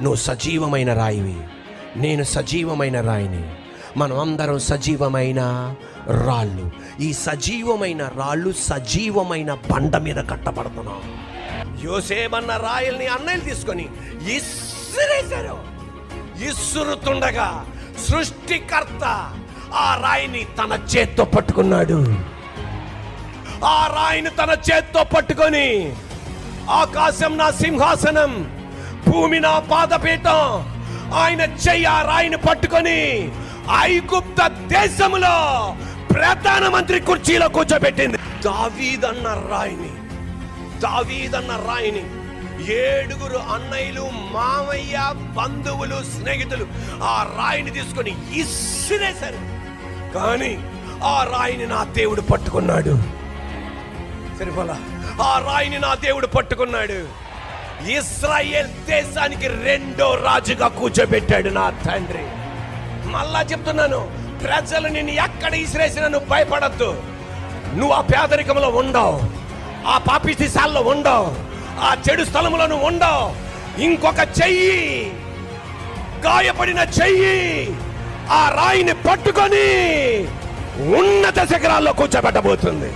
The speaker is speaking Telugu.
నువ్వు సజీవమైన రాయివి, నేను సజీవమైన రాయిని, మనం అందరం సజీవమైన రాళ్ళు. ఈ సజీవమైన రాళ్ళు సజీవమైన బండ మీద కట్టబడుతున్నాం. యోసేమన్న రాయల్ని అన్నయ్యలు తీసుకొని ఇసురేశారు. ఇసురుతుండగా సృష్టికర్త ఆ రాయిని తన చేత్తో పట్టుకున్నాడు. ఆ రాయిని తన చేత్తో పట్టుకొని, ఆకాశం నా సింహాసనం, భూమి నా పాదపీఠం, ఆయన చెయ్యి ఆ రాయిని పట్టుకొని ఐగుప్త దేశంలో ప్రధానమంత్రి కుర్చీలో కూర్చోబెట్టింది. దావీదన్న రాయిని 7 అన్నయ్యలు, మామయ్య, బంధువులు, స్నేహితులు ఆ రాయిని తీసుకొని ఇసిరేశారు. కానీ ఆ రాయిని నా దేవుడు పట్టుకున్నాడు. సరిపోలా, ఆ రాయిని నా దేవుడు పట్టుకున్నాడు. ఇశ్రాయేల్ దేశానికి 2వ రాజుగా కూర్చోబెట్టాడు నా తండ్రి. మళ్ళా చెప్తున్నాను, ప్రజలు నిన్ను ఎక్కడ ఇసిరేసినా నువ్వు భయపడద్దు. నువ్వు ఆ పేదరికంలో ఉండవు, ఆ పాపిష్టి స్థాయిలో ఉండవు, ఆ చెడు స్థలంలో నువ్వు ఉండవు. ఇంకొక చెయ్యి, గాయపడిన చెయ్యి ఆ రాయిని పట్టుకొని ఉన్నత శిఖరాల్లో కూర్చోబెట్టబోతుంది.